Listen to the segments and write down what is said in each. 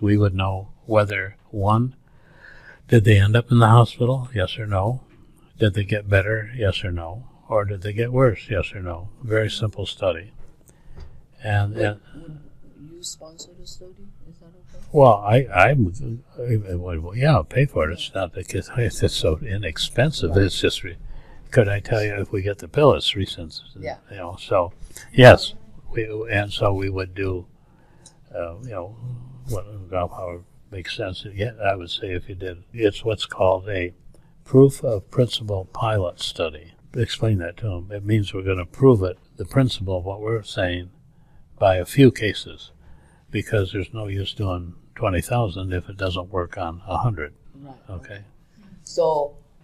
we would know whether, one, did they end up in the hospital? Yes or no. Did they get better? Yes or no. Or did they get worse? Yes or no. Very simple study. And would you sponsor the study? Is that okay? Well, I'll pay for it. It's not because it's so inexpensive. Right. It's just, could I tell you if we get the pill, it's 3 cents. Yeah. So yes, we would do, how it makes sense. Yeah, I would say if you did, it's what's called a proof of principle pilot study. Explain that to them. It means we're going to prove it, the principle of what we're saying, by a few cases, because there's no use doing 20,000 if it doesn't work on 100. Right. Okay. So,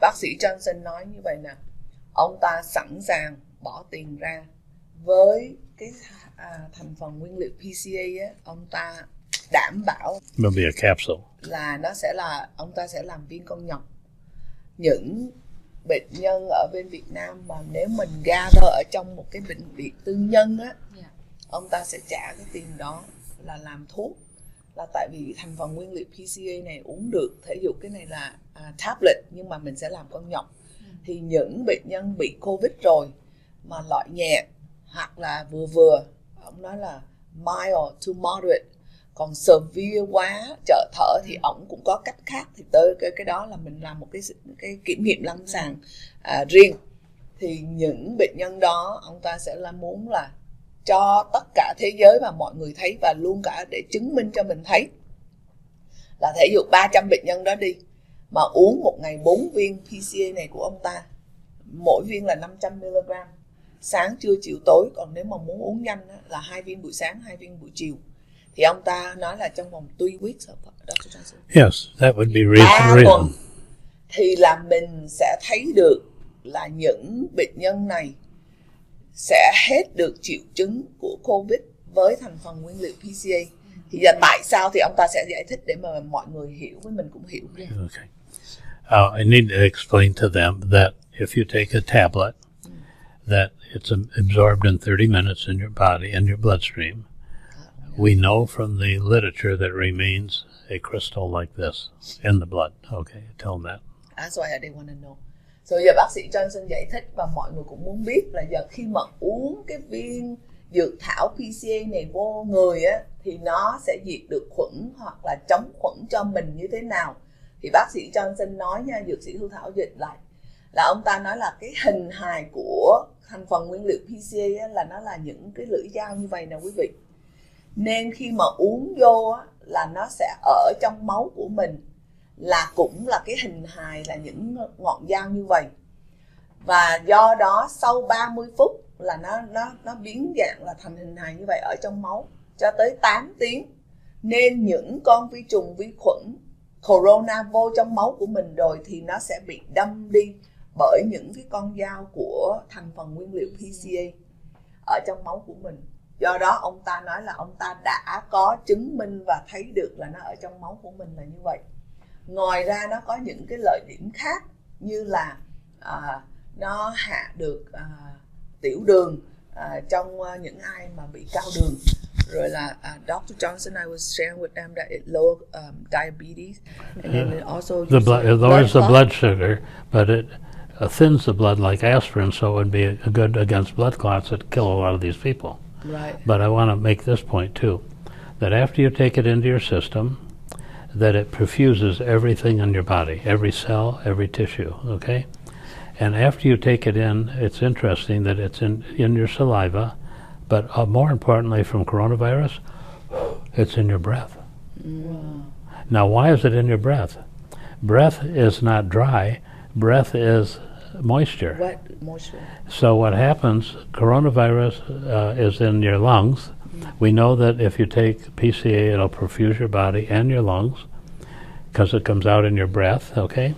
bác sĩ Johnson nói như vậy nè, ông ta sẵn sàng bỏ tiền ra với cái thành phần nguyên liệu PCA á, ông ta đảm bảo It'll be a capsule. Là nó sẽ là ông ta sẽ làm viên con nhộng. Những bệnh nhân ở bên Việt Nam mà nếu mình gather ở trong một cái bệnh viện tư nhân á, ông ta sẽ trả cái tiền đó là làm thuốc, là tại vì thành phần nguyên liệu PCA này uống được. Thể dụ cái này là tablet nhưng mà mình sẽ làm con nhộng. Thì những bệnh nhân bị Covid rồi mà loại nhẹ hoặc là vừa vừa, ông nói là mild to moderate, còn severe quá trợ thở thì ổng cũng có cách khác. Thì tới cái đó là mình làm một cái kiểm nghiệm lâm sàng riêng. Thì những bệnh nhân đó ông ta sẽ là muốn là cho tất cả thế giới và mọi người thấy, và luôn cả để chứng minh cho mình thấy là thể dụ 300 bệnh nhân đó đi mà uống một ngày 4 viên PCA này của ông ta, mỗi viên là 500mg, sáng trưa chiều tối. Còn nếu mà muốn uống nhanh á, là 2 viên buổi sáng 2 viên buổi chiều. Thì ông ta nói là trong vòng 3 weeks, Dr. Johnson. Yes, that would be reason. Thì là mình sẽ thấy được là những bệnh nhân này sẽ hết được triệu chứng của Covid với thành phần nguyên liệu PCA. Thì giờ tại sao thì ông ta sẽ giải thích để mà mọi người hiểu, với mình cũng hiểu. Okay. I need to explain to them that if you take a tablet, that it's absorbed in 30 minutes in your body, in your bloodstream. We know from the literature that remains a crystal like this in the blood. Okay, tell them that. That's why they want to know. So giờ bác sĩ Johnson giải thích và mọi người cũng muốn biết là giờ khi mà uống cái viên dược thảo PCA này vô người á, thì nó sẽ diệt được khuẩn hoặc là chống khuẩn cho mình như thế nào. Thì bác sĩ Johnson nói nha, dược sĩ Thu Thảo dịch lại, là ông ta nói là cái hình hài của thành phần nguyên liệu PCA á, là nó là những cái lưỡi dao như vậy nè quý vị. Nên khi mà uống vô á, là nó sẽ ở trong máu của mình, là cũng là cái hình hài là những ngọn dao như vậy. Và do đó sau 30 phút là nó biến dạng là thành hình hài như vậy ở trong máu cho tới 8 tiếng. Nên những con vi trùng, vi khuẩn, corona vô trong máu của mình rồi thì nó sẽ bị đâm đi bởi những cái con dao của thành phần nguyên liệu PCA ở trong máu của mình. Do đó ông ta nói là ông ta đã có chứng minh và thấy được là nó ở trong máu của mình là như vậy. Ngoài ra nó có những cái lợi điểm khác như là nó hạ được tiểu đường trong những ai mà bị cao đường. Rồi là Dr. Johnson, I was sharing with them that it lower diabetes, and then it also it lowers the blood sugar, but it thins the blood like aspirin, so it would be a good against blood clots that kill a lot of these people. Right. But I want to make this point too, that after you take it into your system, that it perfuses everything in your body, every cell, every tissue, okay? And after you take it in, it's interesting that it's in your saliva, but more importantly from coronavirus, it's in your breath. Wow. Now, why is it in your breath? Breath is not dry. Breath is moisture. Wet moisture. So what happens, coronavirus is in your lungs. We know that if you take PCA, it'll perfuse your body and your lungs because it comes out in your breath, okay?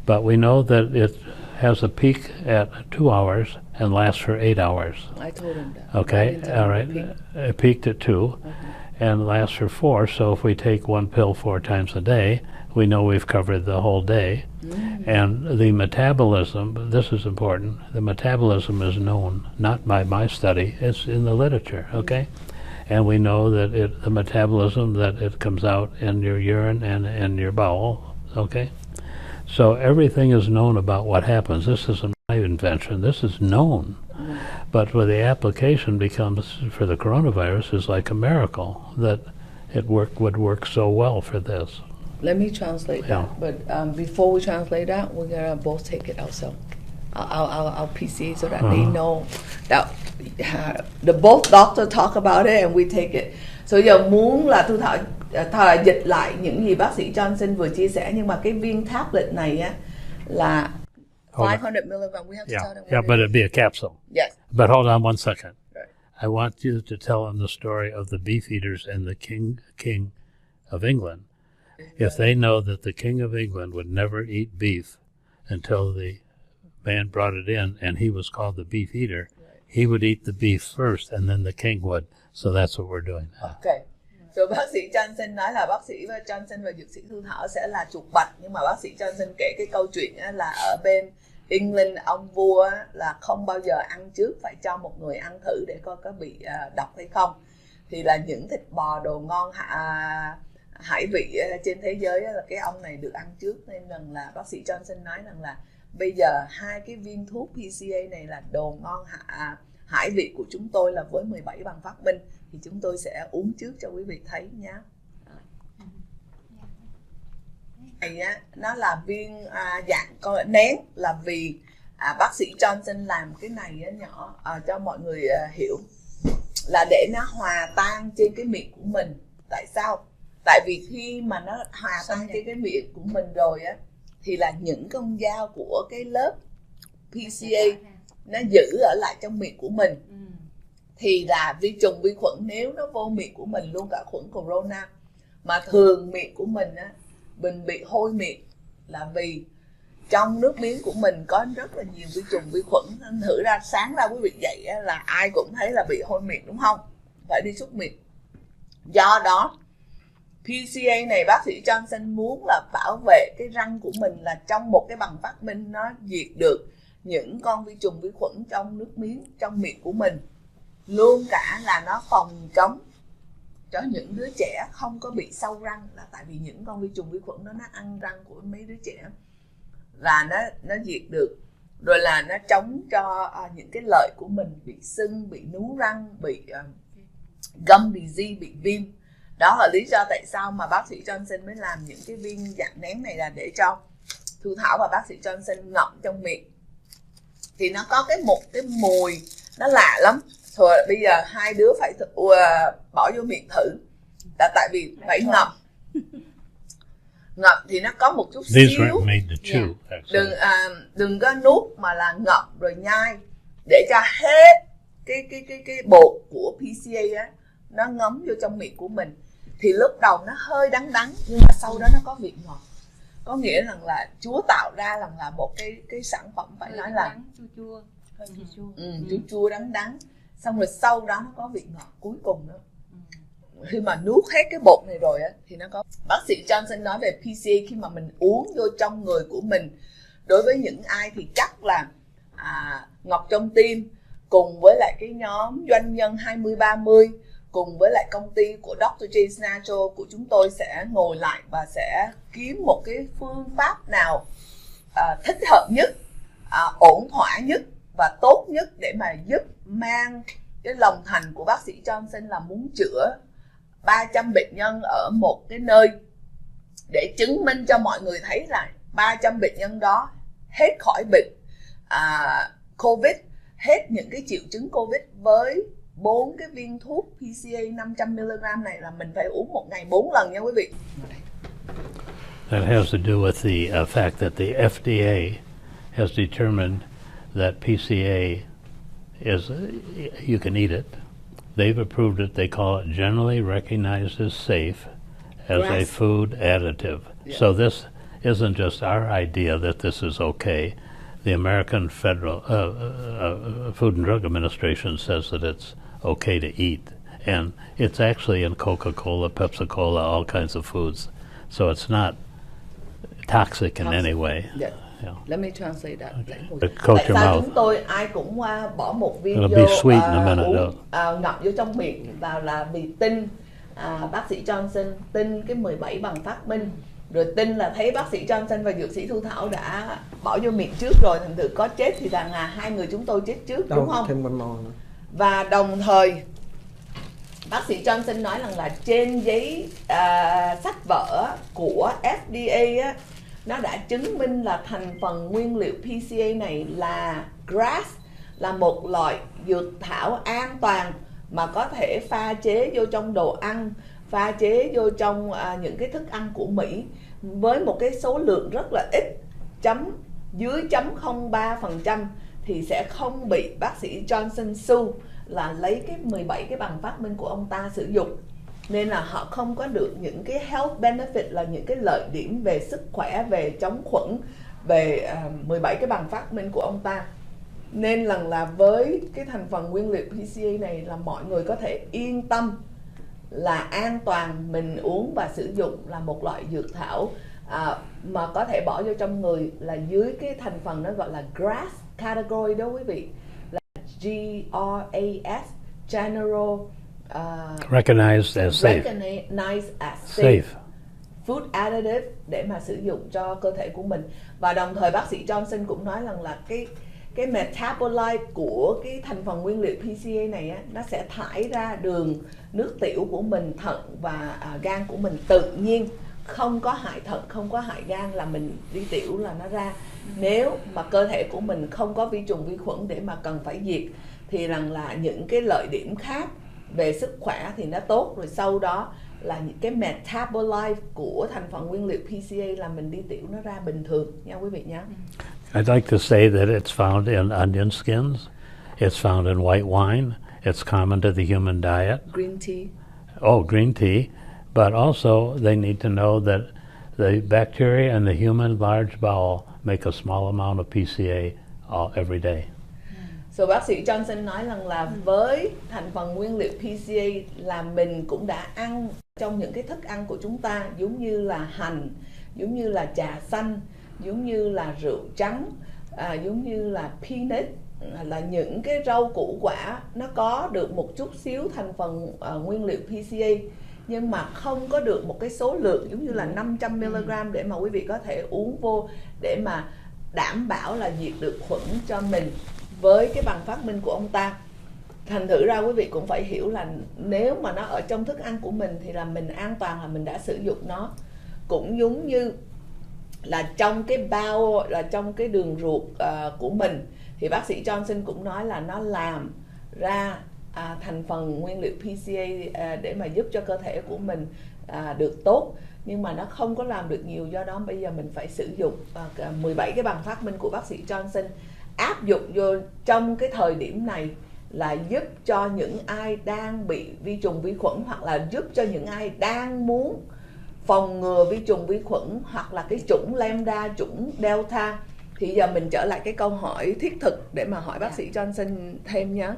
But we know that it has a peak at 2 hours and lasts for 8 hours. I told him that. Okay, all right. It peaked at 2 and lasts for 4. So if we take one pill 4 times a day, we know we've covered the whole day. And the metabolism, this is important, the metabolism is known, not by my study, it's in the literature, okay? And we know that the metabolism, that it comes out in your urine and in your bowel, okay? So everything is known about what happens. This isn't my invention. This is known. But where the application becomes, for the coronavirus, is like a miracle that it would work so well for this. Let me translate that. But before we translate that, we're gonna both take it ourselves. Our PCA, so that they know that the both doctor talk about it and we take it. So giờ muốn là Thu Thảo dịch lại những gì bác sĩ Johnson vừa chia sẻ, nhưng mà cái viên tablet này á là 500 milligram. We have to tell them. Yeah, but it'd be a capsule. Yes. But hold on one second. Right. I want you to tell them the story of the beef eaters and the king of England. If they know that the king of England would never eat beef until the man brought it in, and he was called the beef eater, he would eat the beef first, and then the king would. So that's what we're doing now. Okay. So bác sĩ Johnson nói là bác sĩ Johnson và dược sĩ Thu Thảo sẽ là chuột bạch, nhưng mà bác sĩ Johnson kể cái câu chuyện là ở bên England, ông vua là không bao giờ ăn trước, phải cho một người ăn thử để coi có bị độc hay không. Thì là những thịt bò đồ ngon hải vị trên thế giới là cái ông này được ăn trước, nên rằng là bác sĩ Johnson nói rằng là bây giờ 2 cái viên thuốc PCA này là đồ ngon hải vị của chúng tôi, là với 17 bằng phát minh, thì chúng tôi sẽ uống trước cho quý vị thấy nhé. Này á, nó là viên dạng con nén, là vì bác sĩ Johnson làm cái này nhỏ cho mọi người hiểu, là để nó hòa tan trên cái miệng của mình. Tại sao? Tại vì khi mà nó hòa tan trên cái miệng của mình rồi á, thì là những con dao của cái lớp PCA nó giữ ở lại trong miệng của mình. Thì là vi trùng vi khuẩn nếu nó vô miệng của mình, luôn cả khuẩn corona, mà thường miệng của mình á, mình bị hôi miệng là vì trong nước miếng của mình có rất là nhiều vi trùng vi khuẩn. Nên thử ra sáng ra quý vị dậy á, là ai cũng thấy là bị hôi miệng đúng không? Phải đi súc miệng. Do đó PCA này bác sĩ Johnson muốn là bảo vệ cái răng của mình, là trong một cái bằng phát minh nó diệt được những con vi trùng vi khuẩn trong nước miếng, trong miệng của mình. Luôn cả là nó phòng chống cho những đứa trẻ không có bị sâu răng, là tại vì những con vi trùng vi khuẩn đó nó ăn răng của mấy đứa trẻ, là nó diệt được. Rồi là nó chống cho những cái lợi của mình bị sưng, bị nú răng, bị gum disease, bị viêm. Đó là lý do tại sao mà bác sĩ Johnson mới làm những cái viên dạng nén này, là để cho Thu Thảo và bác sĩ Johnson ngậm trong miệng. Thì nó có một cái mùi nó lạ lắm. Thôi bây giờ hai đứa phải bỏ vô miệng thử, là tại vì phải ngậm. Ngậm thì nó có một chút xíu. Đừng có nuốt mà là ngậm rồi nhai, để cho hết cái bột của PCA á nó ngấm vô trong miệng của mình. Thì lúc đầu nó hơi đắng đắng, nhưng mà sau đó nó có vị ngọt. Có nghĩa rằng là Chúa tạo ra rằng là một cái sản phẩm phải nói là chua chua đắng đắng, xong rồi sau đó nó có vị ngọt cuối cùng nữa. Khi mà nuốt hết cái bột này rồi á, thì nó có. Bác sĩ Johnson nói về PCA khi mà mình uống vô trong người của mình, đối với những ai thì chắc là ngọc trong tim, cùng với lại cái nhóm doanh nhân 20-30, cùng với lại công ty của Dr. James Natural của chúng tôi sẽ ngồi lại và sẽ kiếm một cái phương pháp nào thích hợp nhất, ổn thỏa nhất và tốt nhất để mà giúp mang cái lòng thành của bác sĩ Johnson là muốn chữa 300 bệnh nhân ở một cái nơi, để chứng minh cho mọi người thấy là 300 bệnh nhân đó hết khỏi bệnh COVID, hết những cái triệu chứng COVID với 4 cái viên thuốc PCA 500mg này, là mình phải uống một ngày 4 lần nha quý vị. That has to do with the fact that the FDA has determined that PCA is, you can eat it. They've approved it. They call it generally recognized as safe as a food additive. Yeah. So this isn't just our idea that this is okay. The American Federal Food and Drug Administration says that it's okay to eat. And it's actually in Coca-Cola, Pepsi-Cola, all kinds of foods. So it's not toxic in any way. Yeah. Yeah. Let me translate that. But coat Tại your sao mouth. chúng tôi ai cũng bỏ một viên It'll vô be sweet in a minute, uống, ngậm vô trong miệng vào là vì tin bác sĩ Johnson, tin cái 17 bằng phát minh, rồi tin là thấy bác sĩ Johnson và dược sĩ Thu Thảo đã bỏ vô miệng trước rồi, thành thử có chết thì rằng hai người chúng tôi chết trước, đúng không? Thêm one more nữa. Và đồng thời bác sĩ Johnson nói rằng là trên giấy sách vở của FDA á, nó đã chứng minh là thành phần nguyên liệu PCA này là grass, là một loại dược thảo an toàn mà có thể pha chế vô trong đồ ăn, pha chế vô trong những cái thức ăn của Mỹ với một cái số lượng rất là ít, dưới 0.03%, thì sẽ không bị bác sĩ Johnson sue là lấy cái 17 cái bằng phát minh của ông ta sử dụng. Nên là họ không có được những cái health benefit, là những cái lợi điểm về sức khỏe, về chống khuẩn, về 17 cái bằng phát minh của ông ta. Nên là với cái thành phần nguyên liệu PCA này là mọi người có thể yên tâm là an toàn, mình uống và sử dụng là một loại dược thảo mà có thể bỏ vô trong người là dưới cái thành phần nó gọi là grass category đó quý vị, là GRAS, General Recognized as safe. Recognized as safe food additive để mà sử dụng cho cơ thể của mình. Và đồng thời bác sĩ Johnson cũng nói rằng là cái metabolite của cái thành phần nguyên liệu PCA này á, nó sẽ thải ra đường, nước tiểu của mình, thận và gan của mình tự nhiên, không có hại thận, không có hại gan, là mình đi tiểu là nó ra. Nếu mà cơ thể của mình không có vi trùng vi khuẩn để mà cần phải diệt, thì rằng là những cái lợi điểm khác về sức khỏe thì nó tốt. Rồi sau đó là những cái metabolite của thành phần nguyên liệu PCA là mình đi tiểu nó ra bình thường nha quý vị nhé. I'd like to say that it's found in onion skins, it's found in white wine, it's common to the human diet. Green tea. Oh, green tea. But also they need to know that the bacteria in the human large bowel make a small amount of PCA every day. So bác sĩ Johnson nói rằng là với thành phần nguyên liệu PCA là mình cũng đã ăn trong những cái thức ăn của chúng ta, giống như là hành, giống như là trà xanh, giống như là rượu trắng, giống như là peanut, là những cái rau củ quả nó có được một chút xíu thành phần nguyên liệu PCA, nhưng mà không có được một cái số lượng giống như là 500mg để mà quý vị có thể uống vô để mà đảm bảo là diệt được khuẩn cho mình với cái bằng phát minh của ông ta. Thành thử ra quý vị cũng phải hiểu là nếu mà nó ở trong thức ăn của mình thì là mình an toàn, là mình đã sử dụng nó. Cũng giống như là trong cái bao, là trong cái đường ruột của mình, thì bác sĩ Johnson cũng nói là nó làm ra thành phần nguyên liệu PCA để mà giúp cho cơ thể của mình được tốt, nhưng mà nó không có làm được nhiều. Do đó bây giờ mình phải sử dụng 17 cái bằng phát minh của bác sĩ Johnson, áp dụng vô trong cái thời điểm này, là giúp cho những ai đang bị vi trùng vi khuẩn, hoặc là giúp cho những ai đang muốn phòng ngừa vi trùng vi khuẩn, hoặc là cái chủng lambda, chủng delta. Thì giờ mình trở lại cái câu hỏi thiết thực để mà hỏi bác sĩ Johnson thêm nhé.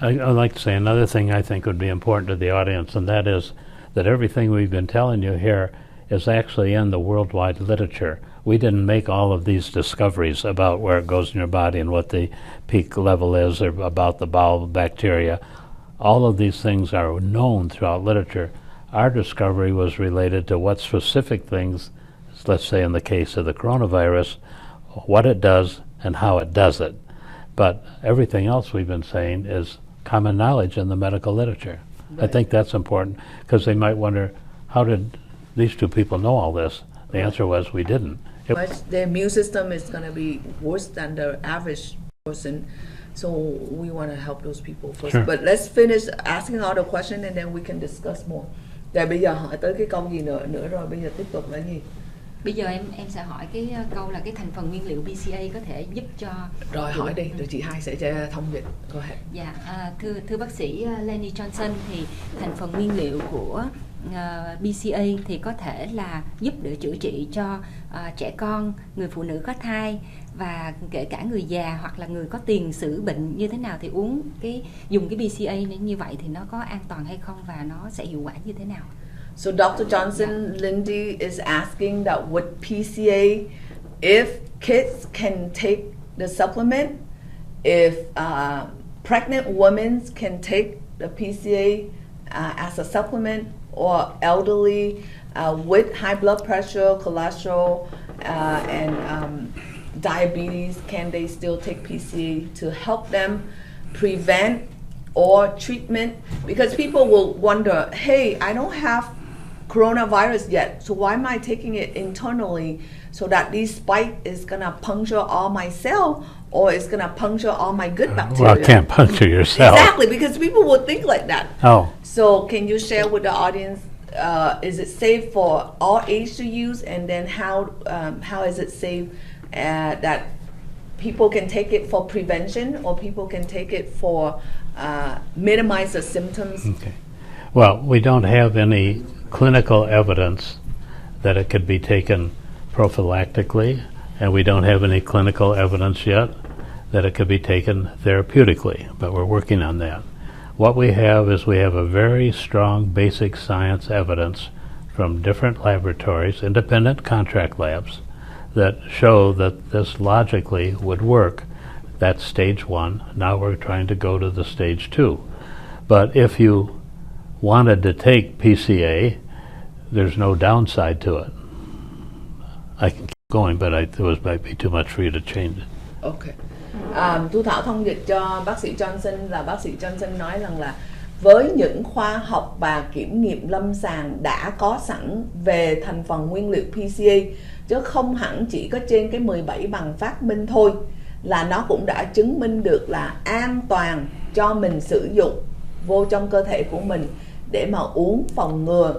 I'd like to say another thing I think would be important to the audience, and that is that everything we've been telling you here is actually in the worldwide literature. We didn't make all of these discoveries about where it goes in your body and what the peak level is, or about the bowel bacteria. All of these things are known throughout literature. Our discovery was related to what specific things, let's say in the case of the coronavirus, what it does and how it does it. But everything else we've been saying is common knowledge in the medical literature. Right. I think that's important, because they might wonder, how did these two people know all this? The answer was, we didn't. The immune system is going to be worse than the average person, so we want to help those people first. Sure. But let's finish asking all the questions and then we can discuss more. Rồi bây giờ hỏi tới cái câu gì nữa rồi bây giờ tiếp tục là gì? Bây giờ em sẽ hỏi cái câu là cái thành phần nguyên liệu PCA có thể giúp cho... Rồi hỏi đi, rồi chị Hai sẽ thông dịch. Go ahead. Dạ, thưa bác sĩ Lanny Johnson, thì thành phần nguyên liệu của PCA thì có thể là giúp để chữa trị cho trẻ con, người phụ nữ có thai, và kể cả người già hoặc là người có tiền sử bệnh như thế nào, thì dùng cái PCA như vậy thì nó có an toàn hay không, và nó sẽ hiệu quả như thế nào? So Dr. Johnson, Lindy is asking that with PCA, if kids can take the supplement, if pregnant women can take the PCA as a supplement, or elderly with high blood pressure, cholesterol, and diabetes, can they still take PCA to help them prevent or treatment? Because people will wonder, hey, I don't have coronavirus yet, so why am I taking it internally so that this spike is gonna puncture all my cell, or it's gonna puncture all my good bacteria? Well, it can't puncture your cell. Exactly, because people would think like that. Oh. So can you share with the audience, is it safe for all age to use, and then how is it safe that people can take it for prevention, or people can take it for minimize the symptoms? Okay. Well, we don't have any clinical evidence that it could be taken prophylactically, and we don't have any clinical evidence yet that it could be taken therapeutically, but we're working on that. What we have is we have a very strong basic science evidence from different laboratories, independent contract labs, that show that this logically would work. That's stage 1. Now we're trying to go to the stage 2. But if you wanted to take PCA, there's no downside to it. I can keep going, but it might be too much for you to change it. Okay. Thu Thảo thông dịch cho bác sĩ Johnson, là bác sĩ Johnson nói rằng là với những khoa học và kiểm nghiệm lâm sàng đã có sẵn về thành phần nguyên liệu PCA, chứ không hẳn chỉ có trên cái 17 bằng phát minh thôi, là nó cũng đã chứng minh được là an toàn cho mình sử dụng vô trong cơ thể của mình để mà uống phòng ngừa.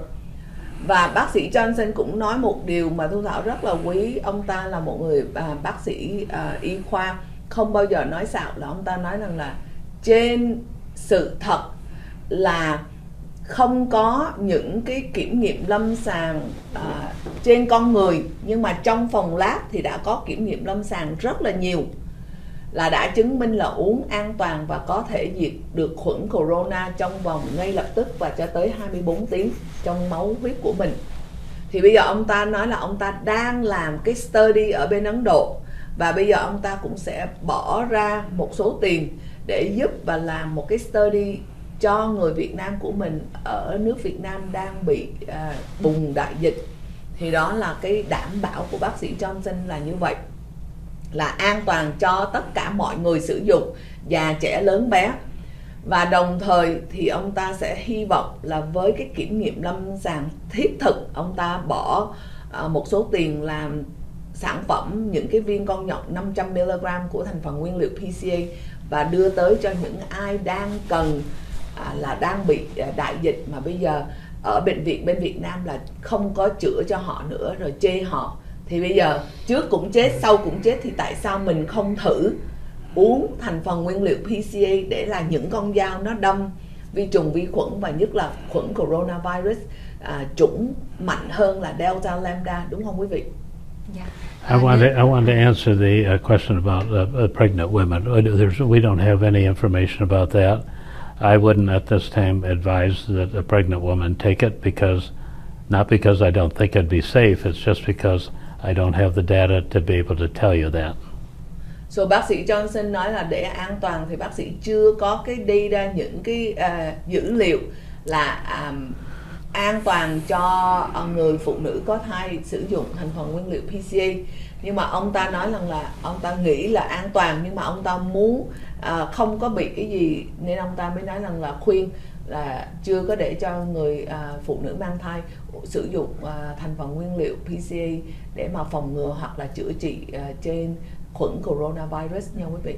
Và bác sĩ Johnson cũng nói một điều mà Thu Thảo rất là quý. Ông ta là một người bác sĩ y khoa, không bao giờ nói xạo, là ông ta nói rằng là trên sự thật là không có những cái kiểm nghiệm lâm sàng trên con người, nhưng mà trong phòng lab thì đã có kiểm nghiệm lâm sàng rất là nhiều, là đã chứng minh là uống an toàn và có thể diệt được khuẩn corona trong vòng ngay lập tức và cho tới 24 tiếng trong máu huyết của mình. Thì bây giờ ông ta nói là ông ta đang làm cái study ở bên Ấn Độ, và bây giờ ông ta cũng sẽ bỏ ra một số tiền để giúp và làm một cái study cho người Việt Nam của mình ở nước Việt Nam đang bị bùng đại dịch. Thì đó là cái đảm bảo của bác sĩ Johnson là như vậy, là an toàn cho tất cả mọi người sử dụng, già trẻ lớn bé. Và đồng thời thì ông ta sẽ hy vọng là với cái kiểm nghiệm lâm sàng thiết thực, ông ta bỏ một số tiền làm sản phẩm, những cái viên con nhộng 500mg của thành phần nguyên liệu PCA, và đưa tới cho những ai đang cần, là đang bị đại dịch mà bây giờ ở bệnh viện bên Việt Nam là không có chữa cho họ nữa, rồi chê họ. Thì bây giờ trước cũng chết, sau cũng chết, thì tại sao mình không thử uống thành phần nguyên liệu PCA để là những con dao nó đâm vi trùng, vi khuẩn, và nhất là khuẩn coronavirus chủng mạnh hơn là Delta, Lambda, đúng không quý vị? Yeah. I want to answer the question about pregnant women. We don't have any information about that. I wouldn't at this time advise that a pregnant woman take it, not because I don't think it'd be safe, it's just because I don't have the data to be able to tell you that. So bác sĩ Johnson nói là để an toàn thì bác sĩ chưa có cái data, những cái dữ liệu là an toàn cho người phụ nữ có thai sử dụng thành phần nguyên liệu PCA. Nhưng mà ông ta nói rằng là ông ta nghĩ là an toàn, nhưng mà ông ta muốn không có bị cái gì, nên ông ta mới nói rằng là khuyên là chưa có để cho người phụ nữ mang thai sử dụng thành phần nguyên liệu PCA để mà phòng ngừa hoặc là chữa trị trên khuẩn coronavirus nha quý vị.